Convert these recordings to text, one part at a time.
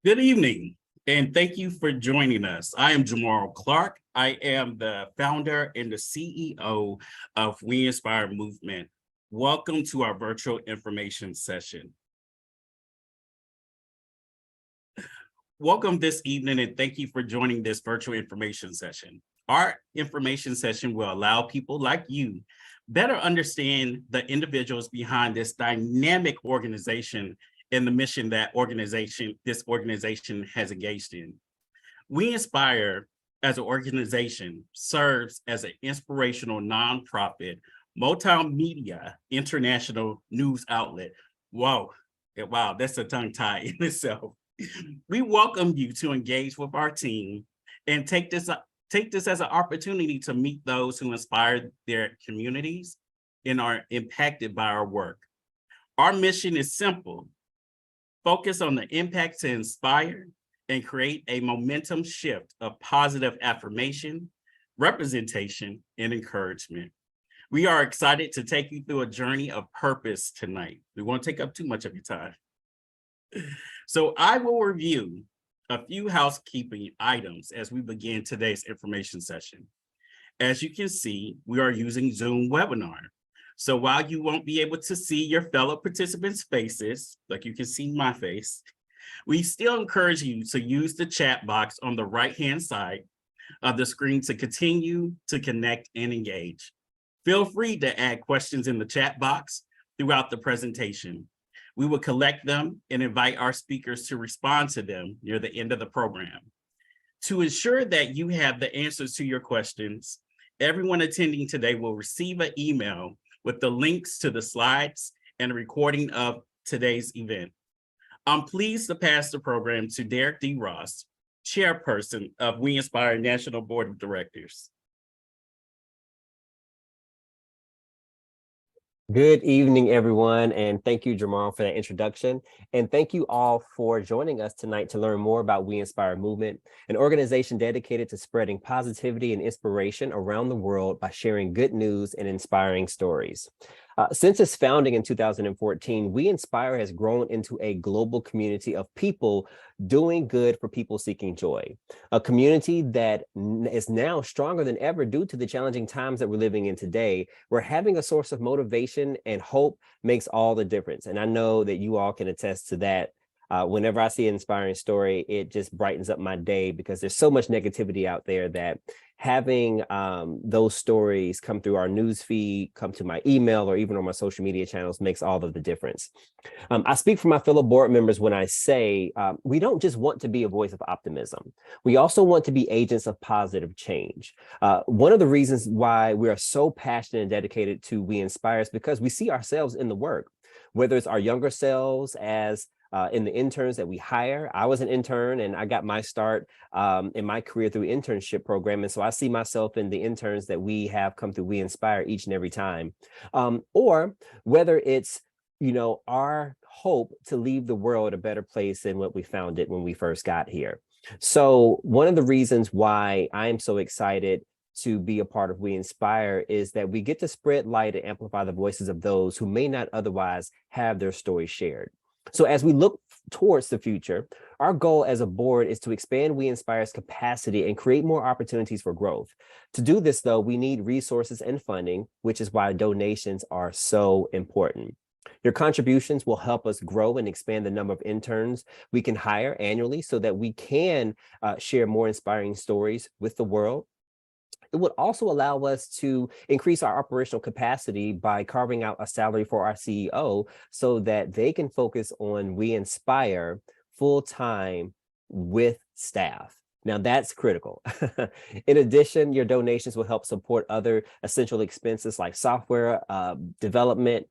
Good evening, and thank you for joining us. I am Jamal Clark. I am the founder and the CEO of WeINSPIRE Movement. Welcome to our virtual information session. Welcome this evening, and thank you for joining this virtual information session. Our information session will allow people like you better understand the individuals behind this dynamic organization and the mission that this organization has engaged in. WeINSPIRE as an organization serves as an inspirational nonprofit, multimedia, international news outlet. Wow, that's a tongue tie in itself. We welcome you to engage with our team and take this as an opportunity to meet those who inspire their communities and are impacted by our work. Our mission is simple: focus on the impact to inspire and create a momentum shift of positive affirmation, representation, and encouragement. We are excited to take you through a journey of purpose tonight. We won't take up too much of your time. So I will review a few housekeeping items as we begin today's information session. As you can see, we are using Zoom webinar. So while you won't be able to see your fellow participants' faces, like you can see my face, we still encourage you to use the chat box on the right-hand side of the screen to continue to connect and engage. Feel free to add questions in the chat box throughout the presentation. We will collect them and invite our speakers to respond to them near the end of the program. To ensure that you have the answers to your questions, everyone attending today will receive an email with the links to the slides and a recording of today's event. I'm pleased to pass the program to Derek D. Ross, Chairperson of WeINSPIRE National Board of Directors. Good evening, everyone, and thank you, Jamal, for that introduction. And thank you all for joining us tonight to learn more about WeINSPIRE Movement, an organization dedicated to spreading positivity and inspiration around the world by sharing good news and inspiring stories. Since its founding in 2014, WeINSPIRE has grown into a global community of people doing good for people seeking joy, a community that is now stronger than ever due to the challenging times that we're living in today, where having a source of motivation and hope makes all the difference. And I know that you all can attest to that. Whenever I see an inspiring story, it just brightens up my day, because there's so much negativity out there that having those stories come through our news feed, come to my email, or even on my social media channels makes all of the difference. I speak for my fellow board members when I say we don't just want to be a voice of optimism. We also want to be agents of positive change. One of the reasons why we are so passionate and dedicated to WeINSPIRE is because we see ourselves in the work, whether it's our younger selves as in the interns that we hire. I was an intern and I got my start in my career through internship program. And so I see myself in the interns that we have come through WeINSPIRE each and every time. Or whether it's, our hope to leave the world a better place than what we found it when we first got here. So one of the reasons why I am so excited to be a part of WeINSPIRE is that we get to spread light and amplify the voices of those who may not otherwise have their story shared. So as we look towards the future, our goal as a board is to expand WeINSPIRE's capacity and create more opportunities for growth. To do this, though, we need resources and funding, which is why donations are so important. Your contributions will help us grow and expand the number of interns we can hire annually so that we can share more inspiring stories with the world. It would also allow us to increase our operational capacity by carving out a salary for our CEO so that they can focus on WeINSPIRE full-time with staff. Now that's critical. In addition, your donations will help support other essential expenses like software development,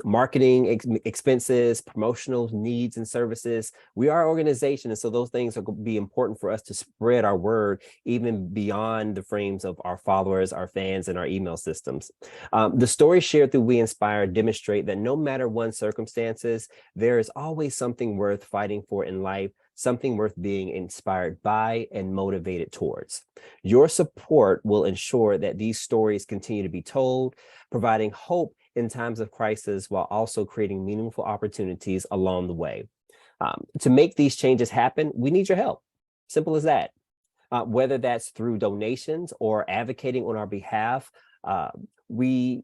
marketing expenses, promotional needs and services. We are an organization, and so those things are going to be important for us to spread our word even beyond the frames of our followers, our fans, and our email systems. The stories shared through WeINSPIRE demonstrate that no matter one's circumstances, there is always something worth fighting for in life, something worth being inspired by and motivated towards. Your support will ensure that these stories continue to be told, providing hope in times of crisis while also creating meaningful opportunities along the way. To make these changes happen, we need your help. Simple as that. Whether that's through donations or advocating on our behalf, we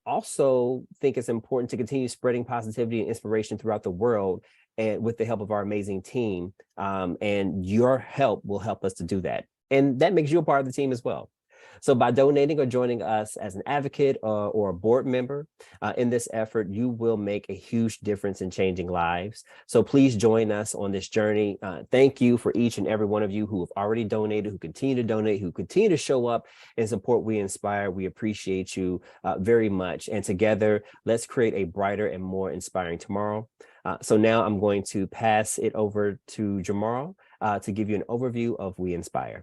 also think it's important to continue spreading positivity and inspiration throughout the world, and with the help of our amazing team. And your help will help us to do that. And that makes you a part of the team as well. So by donating or joining us as an advocate or a board member in this effort, you will make a huge difference in changing lives. So please join us on this journey. Thank you for each and every one of you who have already donated, who continue to donate, who continue to show up and support WeINSPIRE. We appreciate you very much. And together, let's create a brighter and more inspiring tomorrow. So now I'm going to pass it over to Jamal to give you an overview of WeINSPIRE.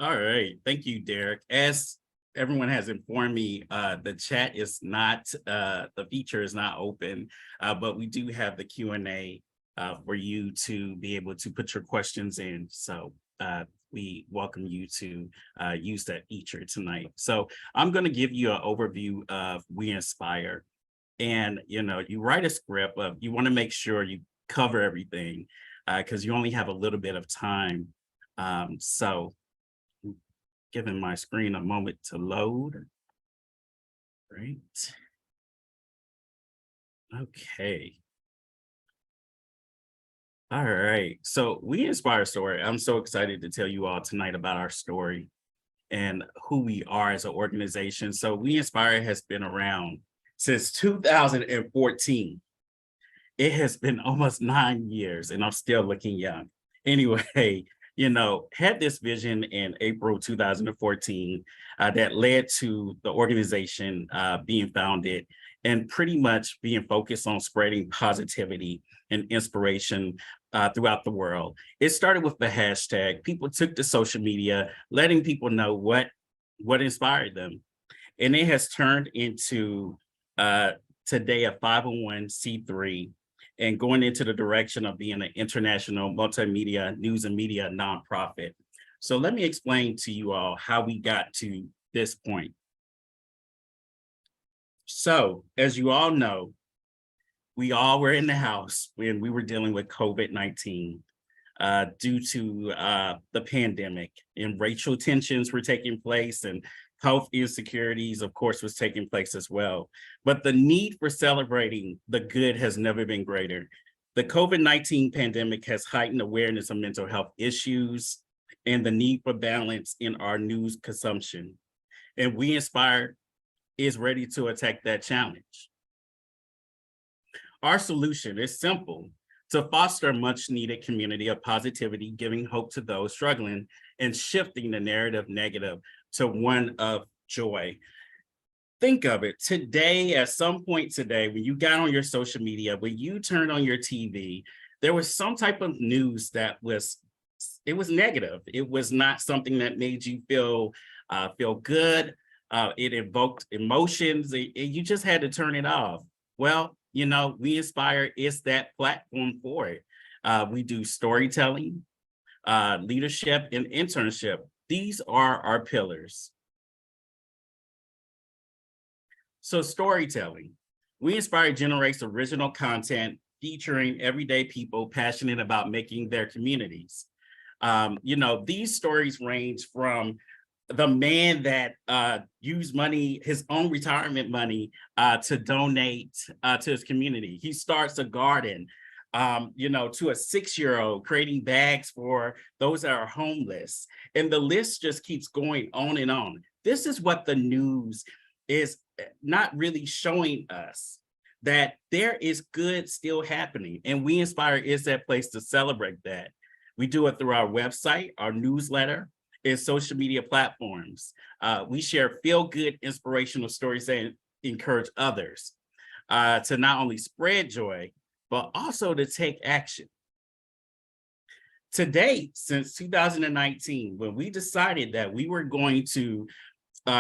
All right. Thank you, Derek. As everyone has informed me, the chat is not, the feature is not open, but we do have the Q&A for you to be able to put your questions in. So we welcome you to use that feature tonight. So I'm going to give you an overview of WeINSPIRE. And, you write a script, you want to make sure you cover everything because you only have a little bit of time. So giving my screen a moment to load. Right. Okay. All right. So WeINSPIRE story. I'm so excited to tell you all tonight about our story and who we are as an organization. So WeINSPIRE has been around since 2014. It has been almost 9 years and I'm still looking young. Anyway, had this vision in April 2014 that led to the organization being founded and pretty much being focused on spreading positivity and inspiration throughout the world. It started with the hashtag. People took to social media, letting people know what inspired them. And it has turned into today a 501c3 and going into the direction of being an international multimedia news and media nonprofit. So let me explain to you all how we got to this point. So as you all know, we all were in the house when we were dealing with COVID-19 due to the pandemic, and racial tensions were taking place and health insecurities, of course, was taking place as well. But the need for celebrating the good has never been greater. The COVID-19 pandemic has heightened awareness of mental health issues and the need for balance in our news consumption. And WeINSPIRE is ready to attack that challenge. Our solution is simple: to foster a much needed community of positivity, giving hope to those struggling and shifting the narrative negative to one of joy. Think of it today, at some point today, when you got on your social media, when you turned on your TV, there was some type of news that was negative. It was not something that made you feel good. It evoked emotions. You just had to turn it off. Well, WeINSPIRE is that platform for it. We do storytelling, leadership, and internship. These are our pillars. So storytelling. WeINSPIRE generates original content featuring everyday people passionate about making their communities. These stories range from the man that used money, his own retirement money, to donate to his community. He starts a garden, to a 6-year-old creating bags for those that are homeless. And the list just keeps going on and on. This is what the news is not really showing us, that there is good still happening. And WeINSPIRE is that place to celebrate that. We do it through our website, our newsletter, and social media platforms. We share feel-good, inspirational stories that encourage others to not only spread joy, but also to take action. To date, since 2019, when we decided that we were going to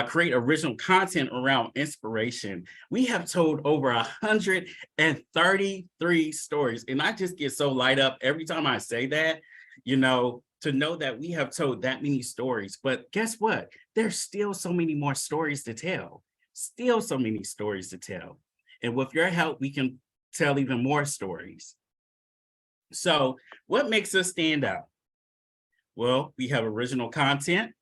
create original content around inspiration. We have told over 133 stories. And I just get so light up every time I say that, to know that we have told that many stories. But guess what? There's still so many more stories to tell, still so many stories to tell. And with your help, we can tell even more stories. So what makes us stand out? Well, we have original content.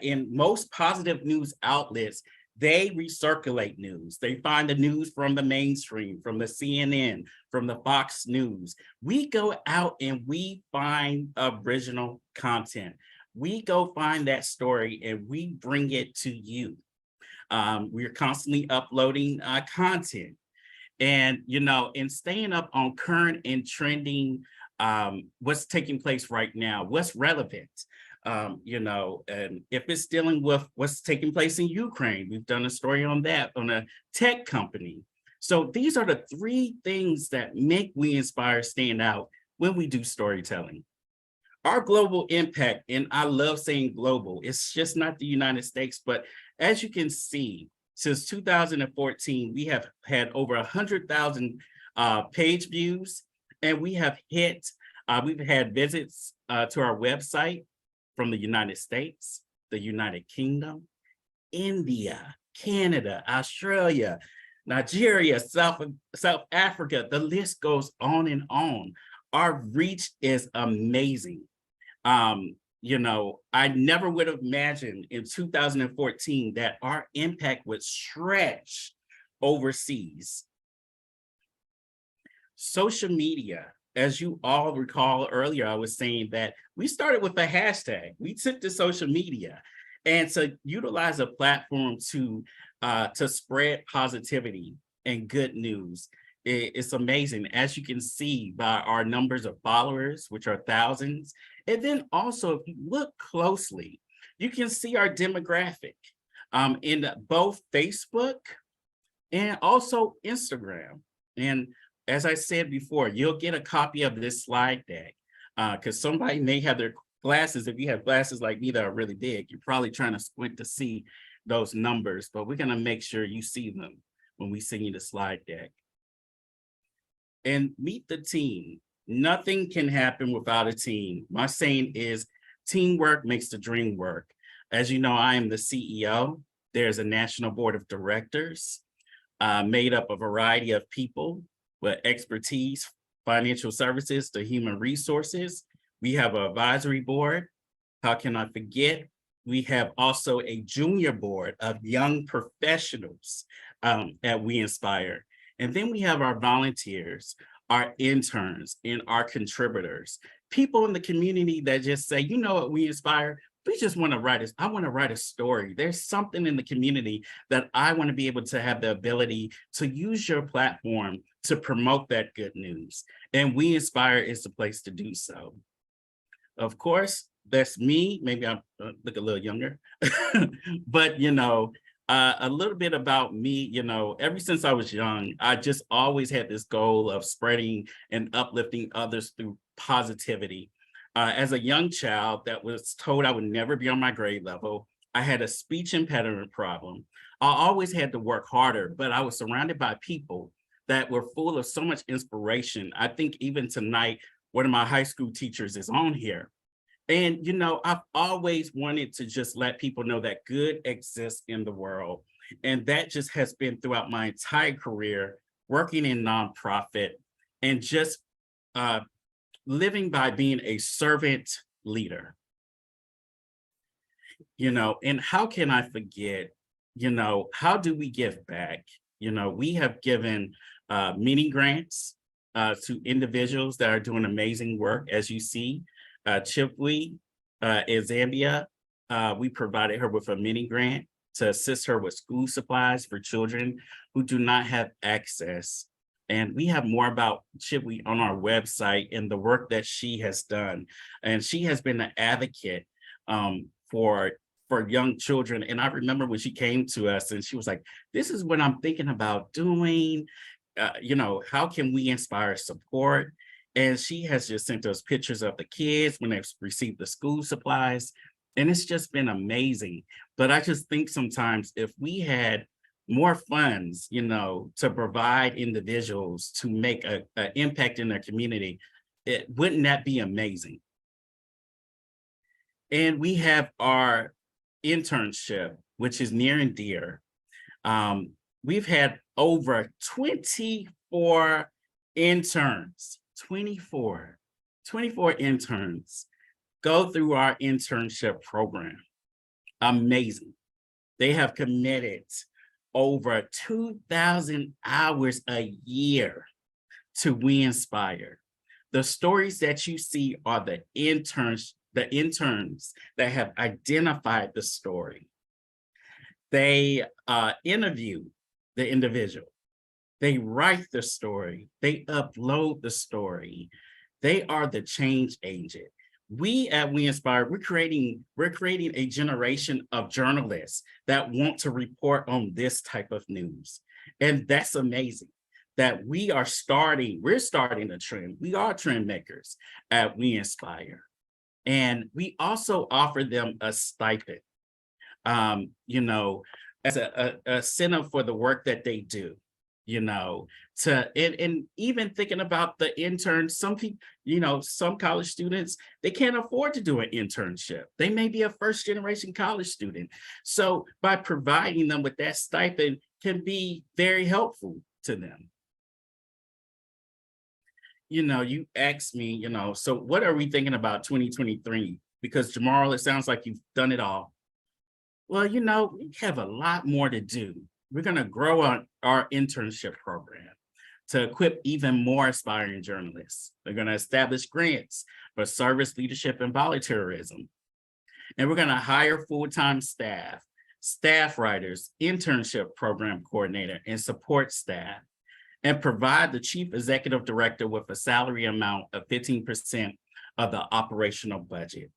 In most positive news outlets, they recirculate news. They find the news from the mainstream, from the CNN, from the Fox News. We go out and we find original content. We go find that story and we bring it to you. We're constantly uploading content. And, in staying up on current and trending, what's taking place right now, what's relevant. And if it's dealing with what's taking place in Ukraine, we've done a story on that, on a tech company. So these are the three things that make WeINSPIRE stand out when we do storytelling. Our global impact, and I love saying global, it's just not the United States, but as you can see, since 2014, we have had over 100,000 page views, and we've had visits to our website from the United States, the United Kingdom, India, Canada, Australia, Nigeria, South Africa. The list goes on and on. Our reach is amazing. I never would have imagined in 2014 that our impact would stretch overseas. Social media, as you all recall earlier, I was saying that we started with a hashtag. We took to social media and to utilize a platform to spread positivity and good news. It's amazing, as you can see by our numbers of followers, which are thousands. And then also, if you look closely, you can see our demographic in both Facebook and also Instagram. And as I said before, you'll get a copy of this slide deck because somebody may have their glasses. If you have glasses like me that are really big, you're probably trying to squint to see those numbers, but we're going to make sure you see them when we send you the slide deck. And meet the team. Nothing can happen without a team. My saying is teamwork makes the dream work. As you know, I am the CEO. There's a national board of directors made up of a variety of people with expertise, financial services to human resources. We have an advisory board. How can I forget? We have also a junior board of young professionals at WeINSPIRE. And then we have our volunteers, our interns, and our contributors, people in the community that just say, you know what, WeINSPIRE, we just want to I want to write a story. There's something in the community that I want to be able to have the ability to use your platform to promote that good news. And WeINSPIRE is the place to do so. Of course, that's me. Maybe I look a little younger, but a little bit about me, ever since I was young, I just always had this goal of spreading and uplifting others through positivity. As a young child that was told I would never be on my grade level, I had a speech impediment problem. I always had to work harder, but I was surrounded by people that were full of so much inspiration. I think even tonight, one of my high school teachers is on here. And, I've always wanted to just let people know that good exists in the world. And that just has been throughout my entire career, working in nonprofit and just living by being a servant leader. And how can I forget, how do we give back? We have given many grants to individuals that are doing amazing work, as you see. Chipwe in Zambia, we provided her with a mini grant to assist her with school supplies for children who do not have access. And we have more about Chipwe on our website and the work that she has done. And she has been an advocate for young children. And I remember when she came to us and she was like, this is what I'm thinking about doing. How can WeINSPIRE support? And she has just sent us pictures of the kids when they've received the school supplies. And it's just been amazing. But I just think sometimes if we had more funds, to provide individuals to make an impact in their community, wouldn't that be amazing? And we have our internship, which is near and dear. Um, we've had over 24 interns, 24 interns go through our internship program. Amazing. They have committed over 2,000 hours a year to WeINSPIRE. The stories that you see are the interns that have identified the story. They interview the individual. They write the story. They upload the story. They are the change agent. We at WeINSPIRE, we're creating a generation of journalists that want to report on this type of news. And that's amazing that we're starting a trend. We are trend makers at WeINSPIRE. And we also offer them a stipend, you know, as a incentive for the work that they do, and even thinking about the interns, some people, some college students, they can't afford to do an internship. They may be a first generation college student. So by providing them with that stipend can be very helpful to them. You asked me, so what are we thinking about 2023? Because Jamal, it sounds like you've done it all. Well, we have a lot more to do. We're going to grow our internship program to equip even more aspiring journalists. We're going to establish grants for service leadership and volunteerism. And we're going to hire full-time staff writers, internship program coordinator, and support staff, and provide the chief executive director with a salary amount of 15% of the operational budget,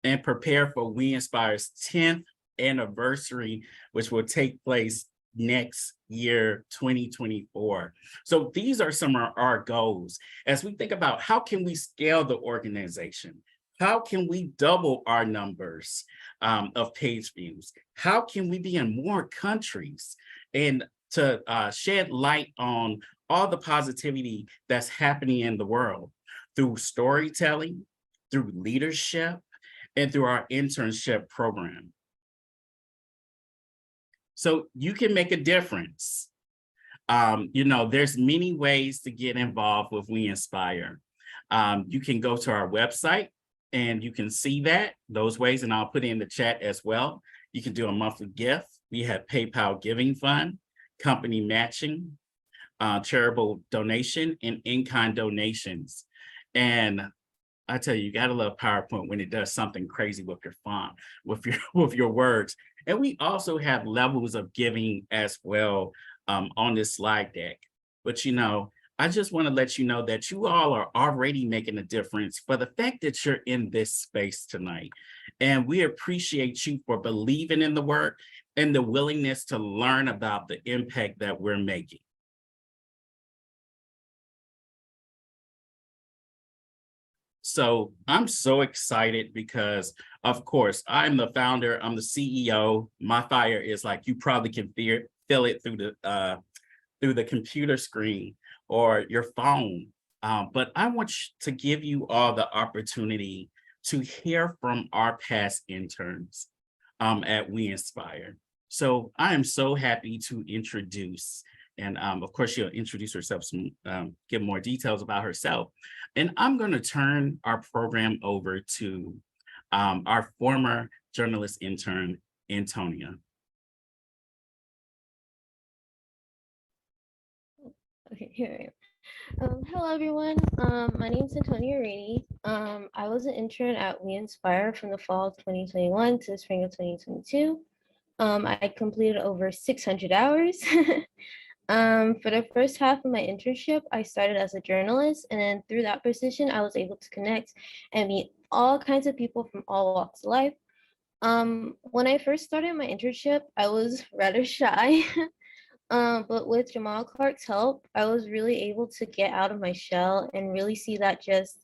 and prepare for WeINSPIRE's 10th anniversary, which will take place next year, 2024. So these are some of our goals as we think about how can we scale the organization? How can we double our numbers of page views? How can we be in more countries? And to shed light on all the positivity that's happening in the world through storytelling, through leadership, and through our internship program. So you can make a difference. There's many ways to get involved with WeINSPIRE. You can go to our website and you can see those ways, and I'll put it in the chat as well. You can do a monthly gift. We have PayPal Giving Fund, company matching, charitable donation, and in-kind donations. And I tell you gotta love PowerPoint when it does something crazy with your font, with your words. And we also have levels of giving as well on this slide deck. But I just want to let you know that you all are already making a difference for the fact that you're in this space tonight. And we appreciate you for believing in the work and the willingness to learn about the impact that we're making. So I'm so excited because, of course, I'm the founder, I'm the CEO. My fire is like, you probably can feel it through the computer screen or your phone. But I want to give you all the opportunity to hear from our past interns at WeINSPIRE. So I am so happy to introduce, and of course, she'll introduce herself, give more details about herself. And I'm going to turn our program over to our former journalist intern, Antonia. Okay, here I am. Hello, everyone. My name is Antonia Rainey. I was an intern at WeINSPIRE from the fall of 2021 to the spring of 2022. I completed over 600 hours. For the first half of my internship, I started as a journalist, and then through that position, I was able to connect and meet all kinds of people from all walks of life. When I first started my internship, I was rather shy. But with Jamal Clark's help, I was really able to get out of my shell and really see that just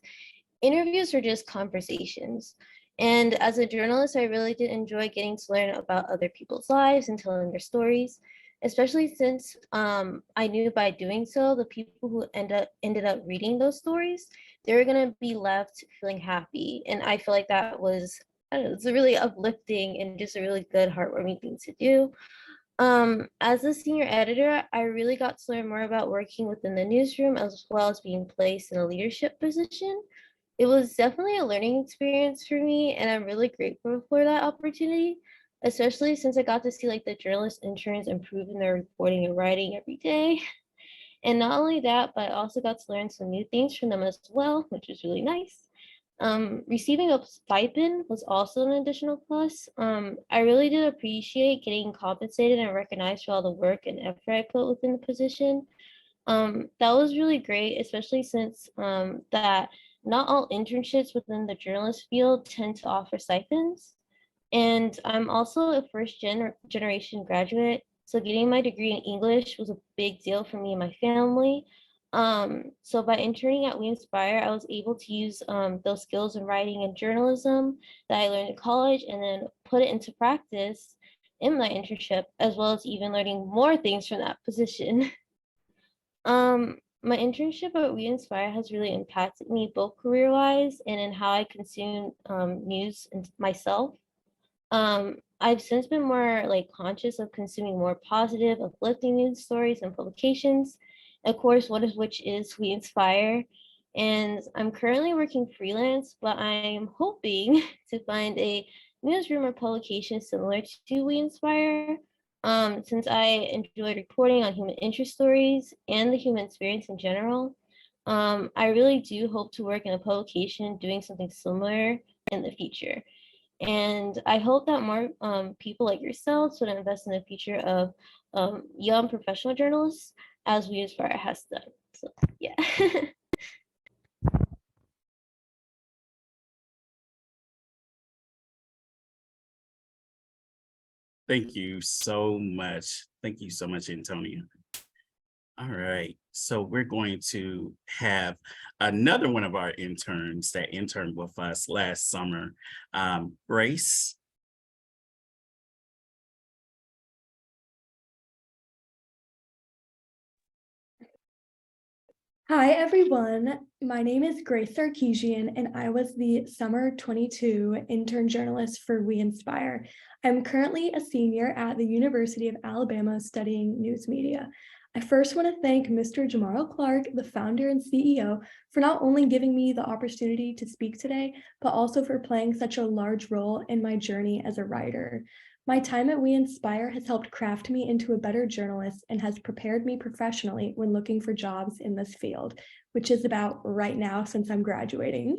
interviews are just conversations. And as a journalist, I really did enjoy getting to learn about other people's lives and telling their stories, especially since I knew by doing so, the people who ended up reading those stories, they were gonna be left feeling happy. And I feel like that was, I don't know, it's a really uplifting and just a really good, heartwarming thing to do. As a senior editor, I really got to learn more about working within the newsroom as well as being placed in a leadership position. It was definitely a learning experience for me, and I'm really grateful for that opportunity, especially since I got to see like the journalist interns improve in their reporting and writing every day. And not only that, but I also got to learn some new things from them as well, which was really nice. Receiving a stipend was also an additional plus. I really did appreciate getting compensated and recognized for all the work and effort I put within the position. That was really great, especially since that not all internships within the journalist field tend to offer stipends. And I'm also a generation graduate, so getting my degree in English was a big deal for me and my family. So by interning at WeINSPIRE, I was able to use those skills in writing and journalism that I learned in college and then put it into practice in my internship, as well as even learning more things from that position. My internship at WeInspire has really impacted me both career-wise and in how I consume news and myself. I've since been more like conscious of consuming more positive, uplifting news stories and publications. Of course, one of which is WeInspire. And I'm currently working freelance, but I'm hoping to find a newsroom or publication similar to WeInspire. Since I enjoy reporting on human interest stories and the human experience in general, I really do hope to work in a publication doing something similar in the future. And I hope that more people like yourselves would invest in the future of young professional journalists as WeInspire has done. So, yeah. Thank you so much. Thank you so much, Antonia. All right, so we're going to have another one of our interns that interned with us last summer, Grace. Hi, everyone. My name is Grace Sarkeesian, and I was the summer 22 intern journalist for WeInspire. I'm currently a senior at the University of Alabama studying news media. I first want to thank Mr. Jamarl Clark, the founder and CEO, for not only giving me the opportunity to speak today, but also for playing such a large role in my journey as a writer. My time at WeInspire has helped craft me into a better journalist and has prepared me professionally when looking for jobs in this field, which is about right now since I'm graduating.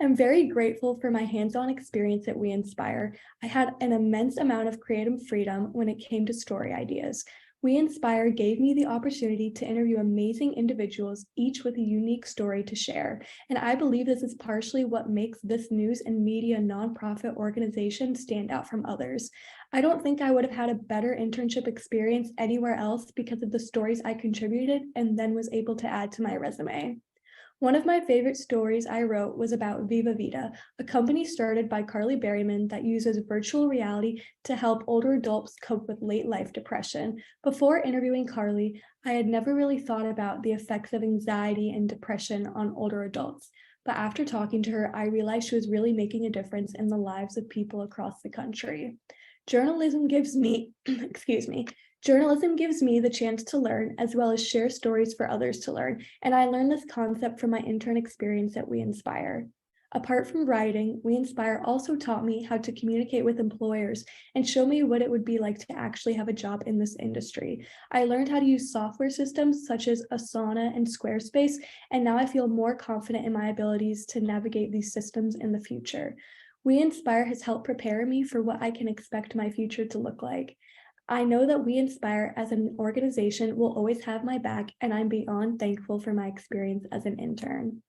I'm very grateful for my hands-on experience at WeInspire. I had an immense amount of creative freedom when it came to story ideas. WeInspire gave me the opportunity to interview amazing individuals, each with a unique story to share. And I believe this is partially what makes this news and media nonprofit organization stand out from others. I don't think I would have had a better internship experience anywhere else because of the stories I contributed and then was able to add to my resume. One of my favorite stories I wrote was about Viva Vida, a company started by Carly Berryman that uses virtual reality to help older adults cope with late life depression. Before interviewing Carly, I had never really thought about the effects of anxiety and depression on older adults. But after talking to her, I realized she was really making a difference in the lives of people across the country. Journalism gives me, Journalism gives me the chance to learn as well as share stories for others to learn, and I learned this concept from my intern experience at WeInspire. Apart from writing, WeInspire also taught me how to communicate with employers and show me what it would be like to actually have a job in this industry. I learned how to use software systems such as Asana and Squarespace, and now I feel more confident in my abilities to navigate these systems in the future. WeInspire has helped prepare me for what I can expect my future to look like. I know that WeInspire as an organization will always have my back, and I'm beyond thankful for my experience as an intern.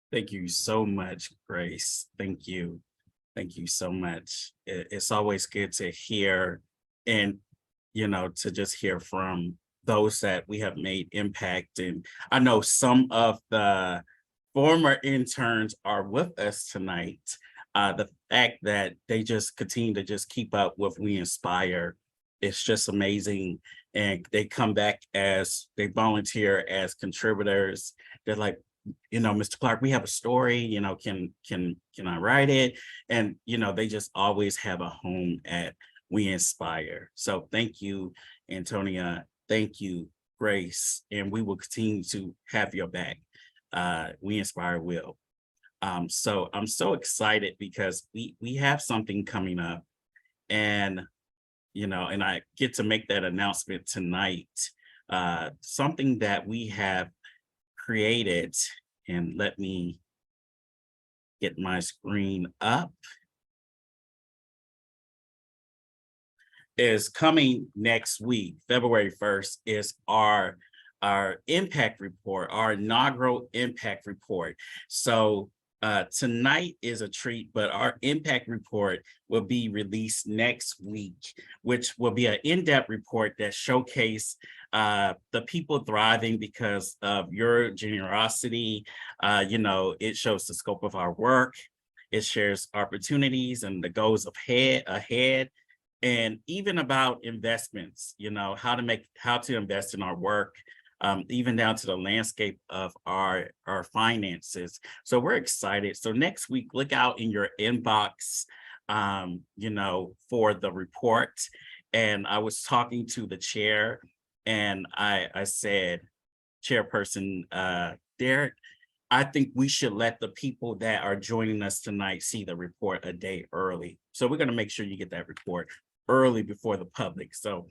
Thank you so much, Grace. Thank you. Thank you so much. It's always good to hear and to just hear from those that we have made impact. And I know some of the former interns are with us tonight. The fact that they just continue to just keep up with WeINSPIRE, it's just amazing. And they come back as they volunteer as contributors. They're like, Mr. Clark, we have a story, can I write it? And, they just always have a home at WeINSPIRE. So thank you, Antonia. Thank you, Grace. And we will continue to have your back. WeINSPIRE will. So I'm so excited because we have something coming up, and and I get to make that announcement tonight. Something that we have created, and let me get my screen up, is coming next week. February 1st is our impact report, our inaugural impact report. So tonight is a treat, but our impact report will be released next week, which will be an in-depth report that showcase the people thriving because of your generosity. It shows the scope of our work. It shares opportunities and the goals ahead, and even about investments, how to invest in our work, even down to the landscape of our finances. So we're excited. So next week, look out in your inbox, for the report. And I was talking to the chair, and I said, Chairperson Derek, I think we should let the people that are joining us tonight see the report a day early. So we're going to make sure you get that report early before the public. So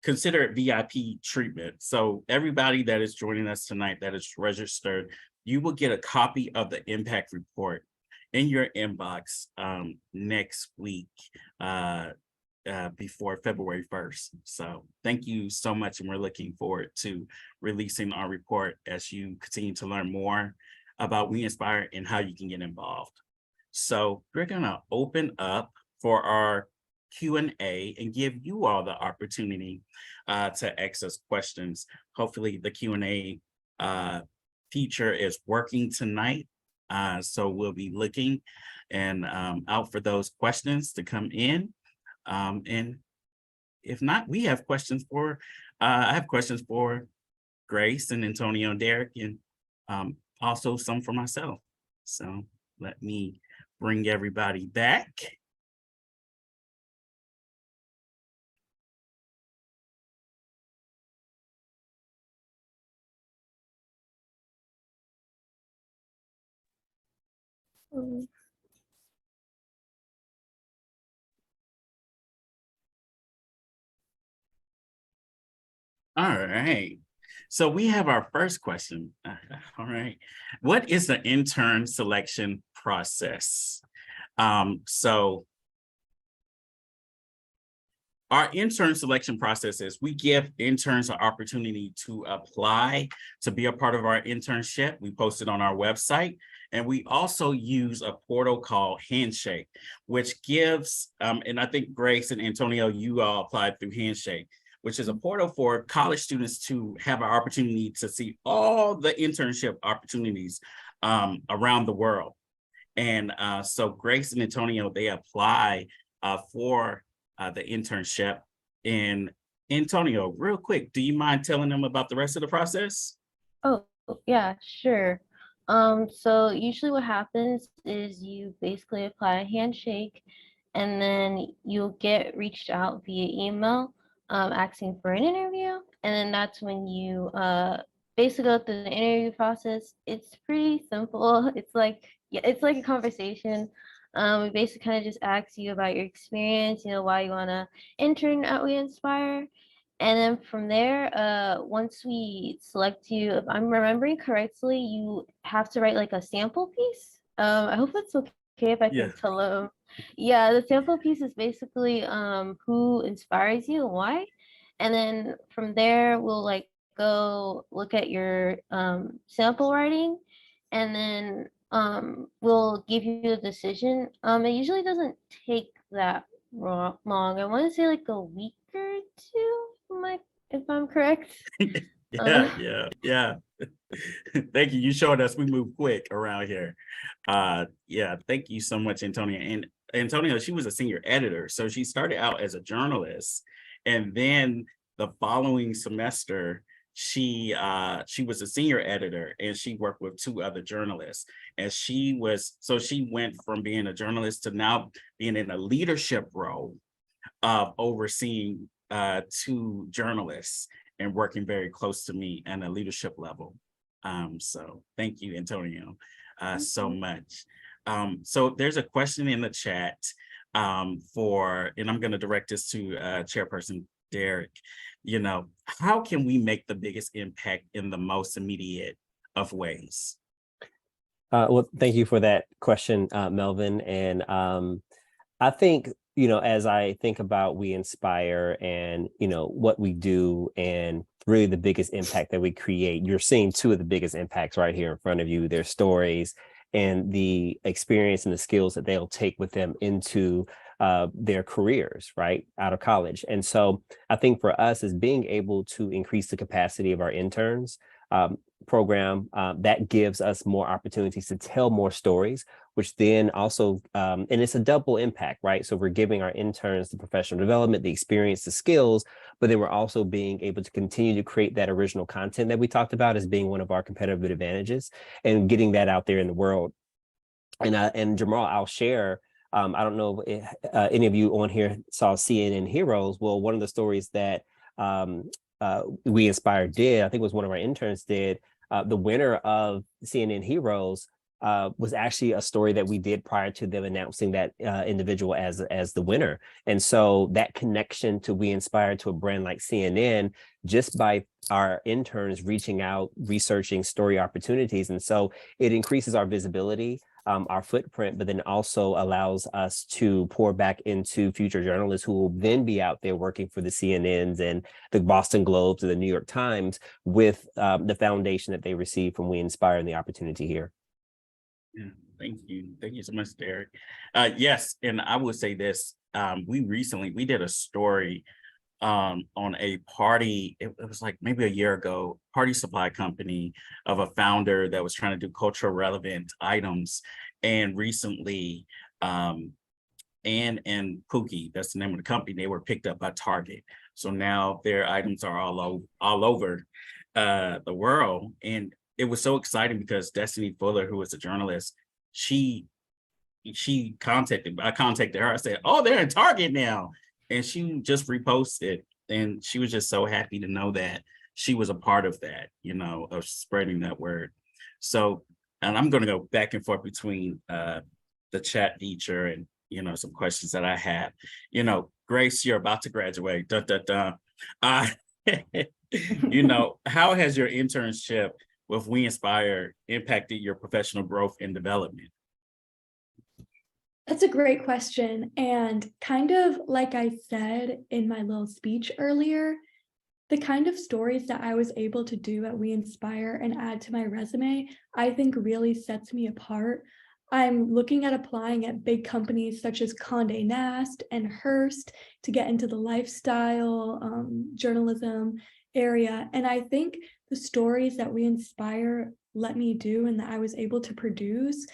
consider it VIP treatment. So everybody that is joining us tonight that is registered, you will get a copy of the impact report in your inbox next week before February 1st. So thank you so much. And we're looking forward to releasing our report as you continue to learn more about WeINSPIRE and how you can get involved. So we're gonna open up for our Q&A and give you all the opportunity to ask us questions. Hopefully the Q&A feature is working tonight. So we'll be looking and out for those questions to come in. And if not, we have questions for, I have questions for Grace and Antonio and Derek, and also some for myself. So let me bring everybody back. All right. So we have our first question. All right. What is the intern selection process? So our intern selection process is we give interns an opportunity to apply to be a part of our internship. We post it on our website. And we also use a portal called Handshake, which gives, and I think Grace and Antonio, you all applied through Handshake, which is a portal for college students to have an opportunity to see all the internship opportunities around the world. And so Grace and Antonio, they apply for the internship. And Antonio, real quick, do you mind telling them about the rest of the process? Oh, yeah, sure. So usually what happens is you basically apply a Handshake, and then you'll get reached out via email asking for an interview. And then that's when you basically go through the interview process. It's pretty simple. It's like a conversation. We basically kind of just ask you about your experience, why you want to intern at WeINSPIRE. And then from there, once we select you, if I'm remembering correctly, you have to write like a sample piece. I hope it's okay if I can tell them. Yeah, the sample piece is basically who inspires you and why. And then from there, we'll like go look at your sample writing, and then we'll give you a decision. It usually doesn't take that long. I want to say like a week or two, if I'm correct. Yeah. Thank you. You showed us we move quick around here. Yeah, thank you so much, Antonia. And Antonia, she was a senior editor. So she started out as a journalist. And then the following semester, she was a senior editor and she worked with two other journalists. And she went from being a journalist to now being in a leadership role of overseeing two journalists and working very close to me at a leadership level. So thank you, Antonio, so much. So there's a question in the chat and I'm going to direct this to Chairperson Derek. You know, how can we make the biggest impact in the most immediate of ways? Well, thank you for that question, Melvin. And I think, as I think about WeINSPIRE and, what we do and really the biggest impact that we create, you're seeing two of the biggest impacts right here in front of you, their stories and the experience and the skills that they'll take with them into their careers, right, out of college. And so I think for us is being able to increase the capacity of our interns program that gives us more opportunities to tell more stories, which then also, and it's a double impact, right? So we're giving our interns the professional development, the experience, the skills, but then we're also being able to continue to create that original content that we talked about as being one of our competitive advantages and getting that out there in the world. And Jamal, I'll share, I don't know if any of you on here saw CNN Heroes. Well, one of the stories that WeINSPIRE did, I think it was one of our interns did, the winner of CNN Heroes was actually a story that we did prior to them announcing that individual as the winner. And so that connection to WeINSPIRE to a brand like CNN, just by our interns reaching out, researching story opportunities. And so it increases our visibility, our footprint, but then also allows us to pour back into future journalists who will then be out there working for the CNNs and the Boston Globes or the New York Times with the foundation that they receive from WeINSPIRE and the opportunity here. Yeah, thank you. Thank you so much, Derek. Yes, and I will say this, we did a story on a party, it was like maybe a year ago, party supply company of a founder that was trying to do cultural relevant items. And recently, and Pookie, that's the name of the company, they were picked up by Target. So now their items are all over the world. And it was so exciting because Destiny Fuller, who was a journalist, I contacted her. I said, "Oh, they're in Target now." And she just reposted, and she was just so happy to know that she was a part of that, of spreading that word. So, and I'm going to go back and forth between the chat feature and, some questions that I have. Grace, you're about to graduate. How has your internship with WeINSPIRE impacted your professional growth and development? That's a great question. And kind of like I said in my little speech earlier, the kind of stories that I was able to do at WeINSPIRE and add to my resume, I think really sets me apart. I'm looking at applying at big companies such as Condé Nast and Hearst to get into the lifestyle journalism area. And I think the stories that WeINSPIRE let me do and that I was able to produce,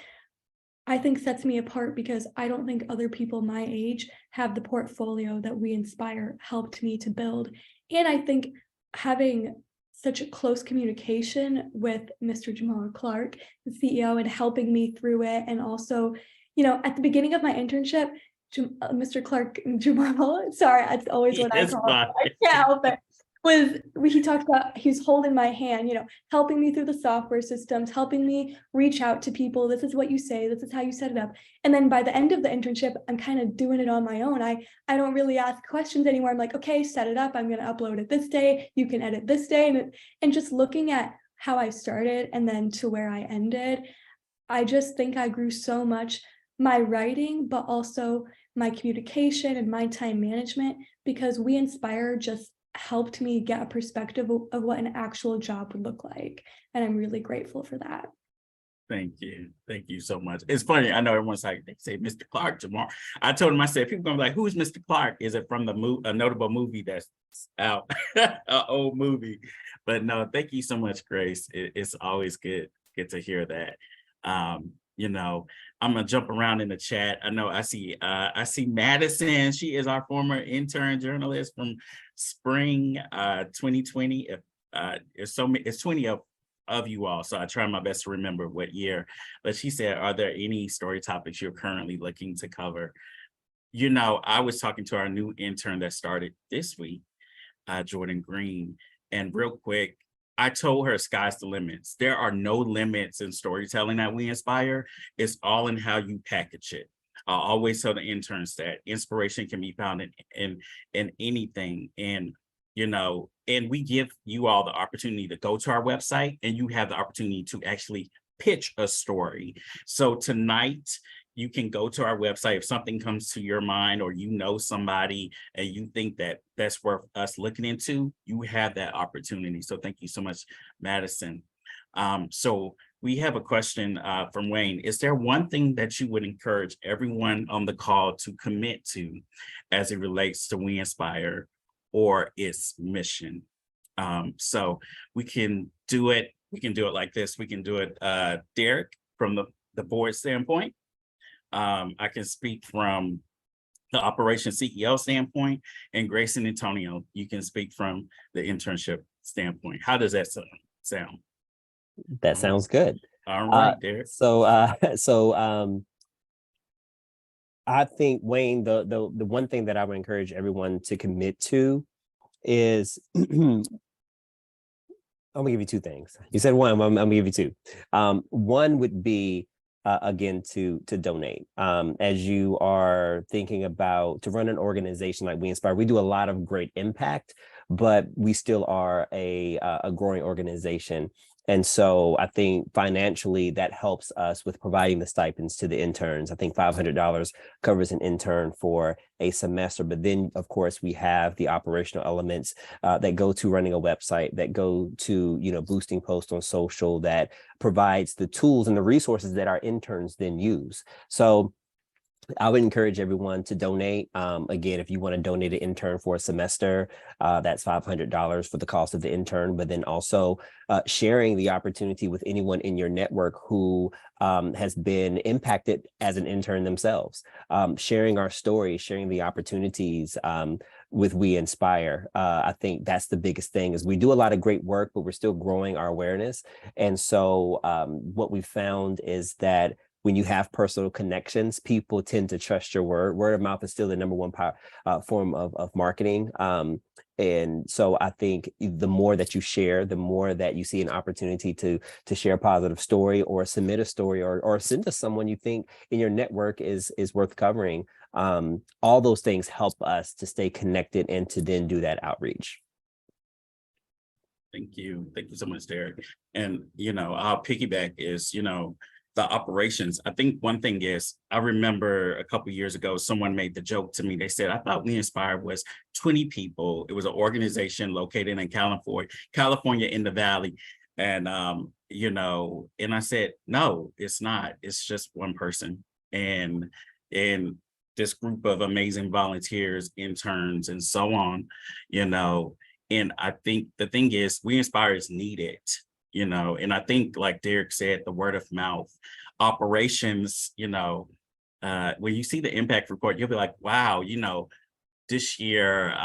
I think sets me apart because I don't think other people my age have the portfolio that WeINSPIRE helped me to build. And I think having such a close communication with Mr. Jamal Clark, the CEO, and helping me through it. And also, at the beginning of my internship, Mr. Clark, Jamal, sorry, that's always what I call him. I can't help it. He talked about, he was holding my hand, helping me through the software systems, helping me reach out to people. This is what you say, this is how you set it up. And then by the end of the internship, I'm kind of doing it on my own. I don't really ask questions anymore. I'm like, okay, set it up. I'm going to upload it this day. You can edit this day. And just looking at how I started and then to where I ended, I just think I grew so much, my writing, but also my communication and my time management, because WeINSPIRE just helped me get a perspective of what an actual job would look like. And I'm really grateful for that. Thank you. Thank you so much. It's funny. I know everyone's like, they say Mr. Clark tomorrow. I told him, I said, people gonna be like, who's Mr. Clark? Is it from a notable movie that's out, an old movie? But no, thank you so much, Grace. It's always good to hear that. You know, I'm gonna jump around in the chat. I know I see Madison. She is our former intern journalist from spring 2020. It's 20 of you all, so I try my best to remember what year. But she said, are there any story topics you're currently looking to cover? You know, I was talking to our new intern that started this week, Jordan Green, and real quick, I told her sky's the limits. There are no limits in storytelling that we inspire. It's all in how you package it. I always tell the interns that inspiration can be found in anything. And you know, and we give you all the opportunity to go to our website, and you have the opportunity to actually pitch a story. So tonight, you can go to our website if something comes to your mind, or you know somebody and you think that that's worth us looking into, you have that opportunity. So thank you so much, Madison. So we have a question from Wayne. Is there one thing that you would encourage everyone on the call to commit to as it relates to WeINSPIRE or its mission? So we can do it like this. We can do it, Derek, from the board standpoint. I can speak from the operation CEO standpoint, and Grace and Antonio, you can speak from the internship standpoint. How does that sound? That sounds good. All right, Derek. I think, Wayne, the one thing that I would encourage everyone to commit to is I'm gonna give you two things. You said one, I'm gonna give you two. One would be again to donate. As you are thinking about to run an organization like WeINSPIRE, we do a lot of great impact, but we still are a growing organization. And so I think financially that helps us with providing the stipends to the interns. I think $500 covers an intern for a semester. But then, of course, we have the operational elements that go to running a website, that go to, you know, boosting posts on social, that provides the tools and the resources that our interns then use. So I would encourage everyone to donate. Again, if you want to donate an intern for a semester, that's $500 for the cost of the intern, but then also sharing the opportunity with anyone in your network who has been impacted as an intern themselves. Sharing our story, sharing the opportunities with WeINSPIRE. I think that's the biggest thing is we do a lot of great work, but we're still growing our awareness. And so what we found is that when you have personal connections, people tend to trust your word. Word of mouth is still the number one form of marketing. And so I think the more that you share, the more that you see an opportunity to share a positive story or submit a story or send to someone you think in your network is worth covering. All those things help us to stay connected and to then do that outreach. Thank you. Thank you so much, Derek. And, you know, our piggyback is, you know, the operations. I think one thing is, I remember a couple of years ago, someone made the joke to me. They said, I thought WeINSPIRE was 20 people. It was an organization located in California in the Valley. And, you know, and I said, no, it's not. It's just one person. And this group of amazing volunteers, interns, and so on, you know, and I think the thing is, WeINSPIRE is needed. You know, and I think, like Derek said, the word of mouth operations, you know, when you see the impact report, you'll be like, wow, you know, this year,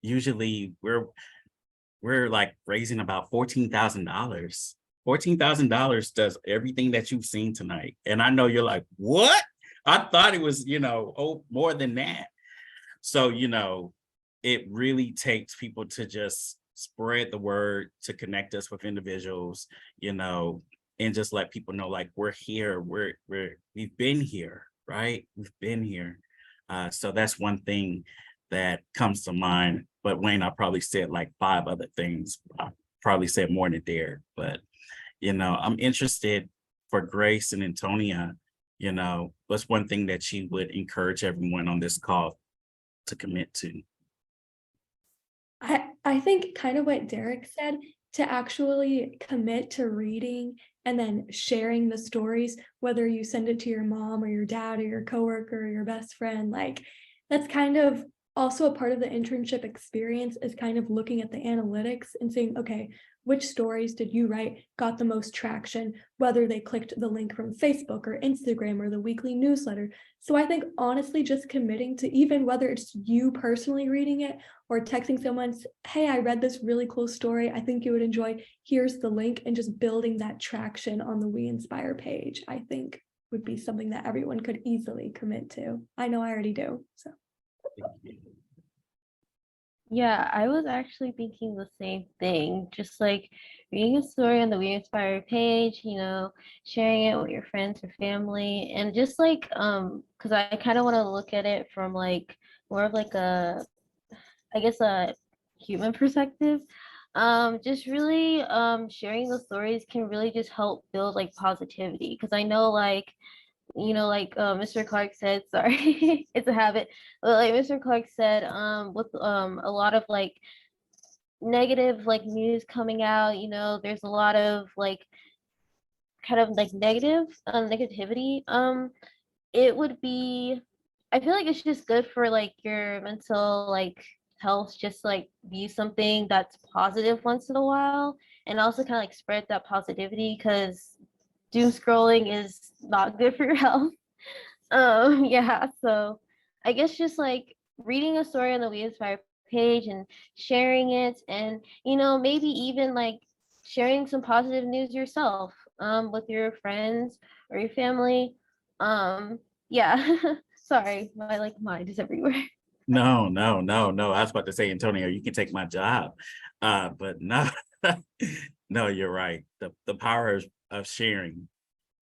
usually we're like raising about $14,000. $14,000 does everything that you've seen tonight. And I know you're like, what? I thought it was, you know, more than that. So, you know, it really takes people to just spread the word, to connect us with individuals, you know, and just let people know, like, we're here, we've been here, right? We've been here. So that's one thing that comes to mind. But Wayne, I probably said like 5 other things. I probably said more than Derek, but, you know, I'm interested for Grace and Antonia, you know, what's one thing that you would encourage everyone on this call to commit to? I think kind of what Derek said, to actually commit to reading and then sharing the stories, whether you send it to your mom or your dad or your coworker or your best friend, like that's kind of also a part of the internship experience, is kind of looking at the analytics and saying, okay, which stories did you write got the most traction, whether they clicked the link from Facebook or Instagram or the weekly newsletter. So I think honestly, just committing to, even whether it's you personally reading it or texting someone, hey, I read this really cool story, I think you would enjoy, here's the link, and just building that traction on the WeINSPIRE page, I think would be something that everyone could easily commit to. I know I already do, so. Yeah, I was actually thinking the same thing. Just like reading a story on the WeInspire page, sharing it with your friends or family, and just like because I kind of want to look at it from like more of like I guess a human perspective. Just really sharing the stories can really just help build like positivity, because I know like Mr. Clark said, sorry, it's a habit, but like Mr. Clark said, with a lot of like negative like news coming out, there's a lot of like kind of like negativity. It would be, I feel like it's just good for like your mental like health, just like view something that's positive once in a while, and also kind of like spread that positivity, because doom scrolling is not good for your health. Yeah, so I guess just like reading a story on the WeInspire page and sharing it, and maybe even like sharing some positive news yourself with your friends or your family. Yeah. Sorry, my like mind is everywhere. No, no, no, no. I was about to say, Antonio, you can take my job. But no, no, you're right. The power of sharing,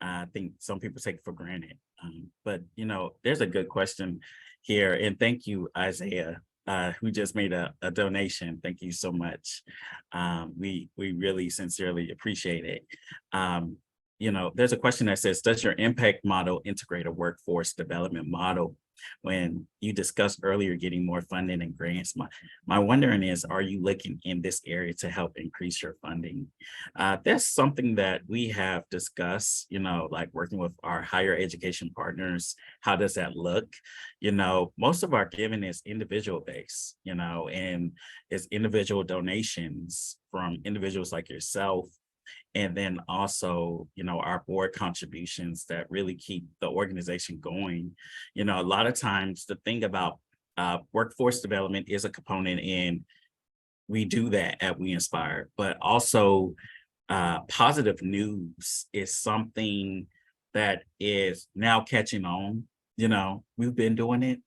I think some people take it for granted. But there's a good question here. And thank you, Isaiah, who just made a donation. Thank you so much. We really sincerely appreciate it. There's a question that says, does your impact model integrate a workforce development model? When you discussed earlier getting more funding and grants, my wondering is, are you looking in this area to help increase your funding? That's something that we have discussed, like working with our higher education partners. How does that look? Most of our giving is individual based, and it's individual donations from individuals like yourself. And then also, our board contributions that really keep the organization going. A lot of times the thing about workforce development is a component, and we do that at WeInspire, but also positive news is something that is now catching on. We've been doing it,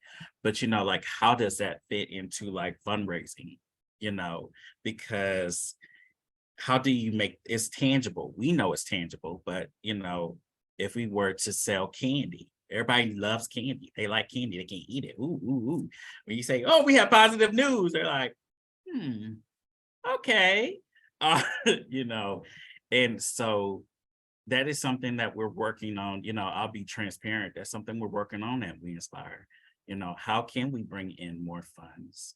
but like, how does that fit into like fundraising? Because how do you make it's tangible? We know it's tangible, but if we were to sell candy, everybody loves candy. They like candy, they can't eat it. Ooh, ooh, ooh. When you say, oh, we have positive news, they're like, okay. And so that is something that we're working on. I'll be transparent. That's something we're working on at WeInspire. How can we bring in more funds?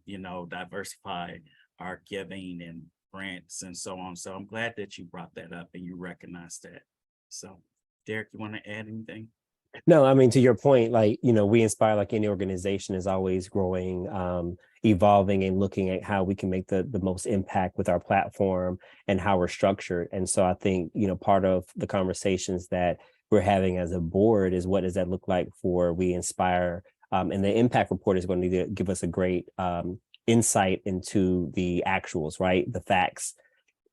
Diversify our giving and grants and so on. So I'm glad that you brought that up and you recognize that. So Derek, you want to add anything? No, I mean, to your point, like, WeInspire, like any organization, is always growing, evolving, and looking at how we can make the most impact with our platform and how we're structured. And so I think, part of the conversations that we're having as a board is, what does that look like for WeInspire? And the impact report is going to give us a great insight into the actuals, right? The facts.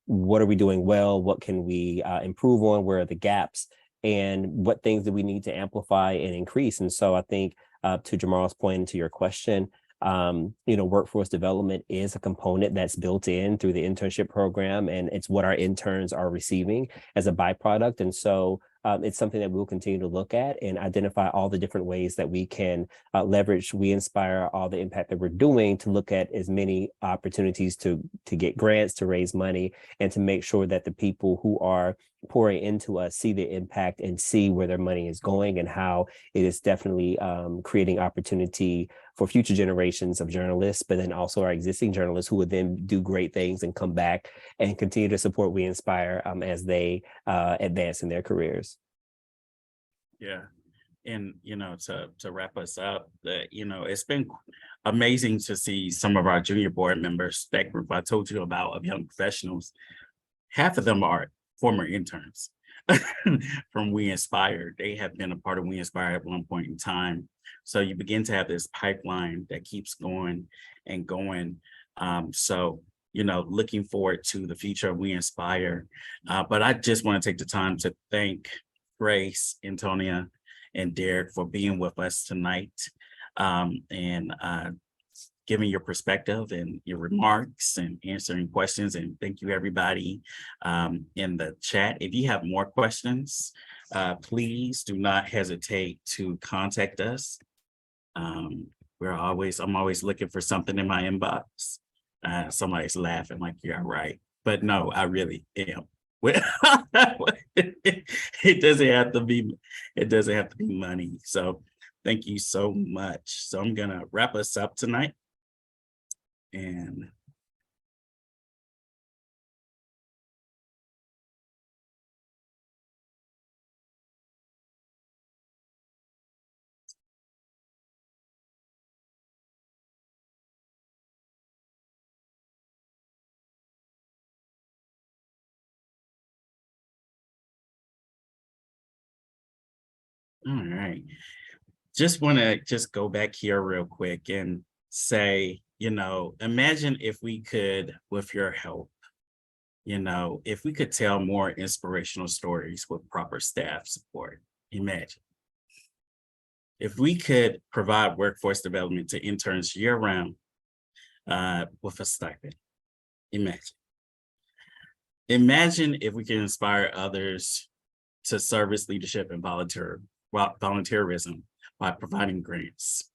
What are we doing well? What can we improve on? Where are the gaps? And what things do we need to amplify and increase? And so I think, to Jamal's point, and to your question, workforce development is a component that's built in through the internship program, and it's what our interns are receiving as a byproduct. And so it's something that we'll continue to look at and identify all the different ways that we can leverage WeInspire, all the impact that we're doing, to look at as many opportunities to get grants, to raise money, and to make sure that the people who are pouring into us see the impact and see where their money is going and how it is definitely creating opportunity for future generations of journalists, but then also our existing journalists who would then do great things and come back and continue to support WeINSPIRE as they advance in their careers. Yeah. And, to wrap us up, that, it's been amazing to see some of our junior board members, that group I told you about of young professionals. Half of them are former interns from WeINSPIRE. They have been a part of WeINSPIRE at one point in time. So you begin to have this pipeline that keeps going and going. So, looking forward to the future of WeINSPIRE. But I just want to take the time to thank Grace, Antonia, and Derek for being with us tonight, and giving your perspective and your remarks and answering questions. And thank you, everybody in the chat. If you have more questions, please do not hesitate to contact us. I'm always looking for something in my inbox. Somebody's laughing like, you're right. But no, I really am. It doesn't have to be money. So thank you so much. So I'm gonna wrap us up tonight. And all right. Just want to go back here real quick and say, imagine if we could, with your help, if we could tell more inspirational stories with proper staff support. Imagine if we could provide workforce development to interns year-round with a stipend. Imagine if we can inspire others to service leadership and volunteerism by providing grants.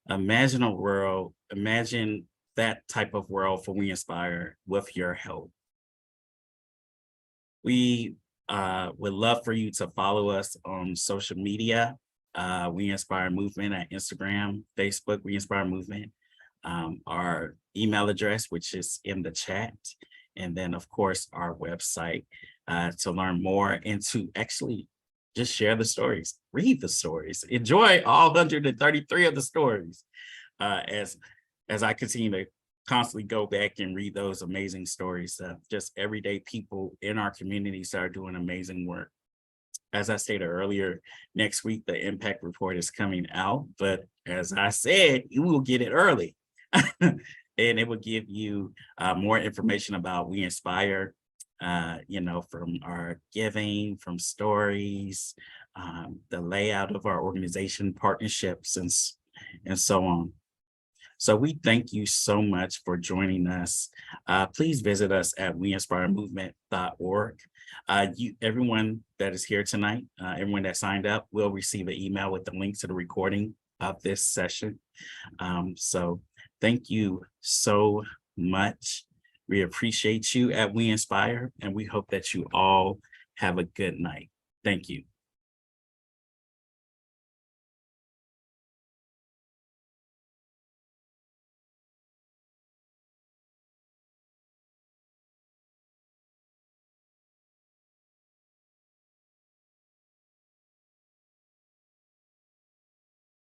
Imagine that type of world for WeINSPIRE with your help. We would love for you to follow us on social media, WeINSPIRE Movement at Instagram, Facebook, WeINSPIRE Movement, our email address, which is in the chat, and then of course our website to learn more and to actually just share the stories, read the stories, enjoy all 133 of the stories as I continue to constantly go back and read those amazing stories of just everyday people in our communities that are doing amazing work. As I stated earlier, next week, the impact report is coming out, but as I said, you will get it early. And it will give you more information about WeINSPIRE, from our giving, from stories, the layout of our organization, partnerships, and so on. So we thank you so much for joining us. Please visit us at WeInspireMovement.org. Everyone that is here tonight, everyone that signed up will receive an email with the link to the recording of this session. So thank you so much. We appreciate you at WeINSPIRE, and we hope that you all have a good night. Thank you.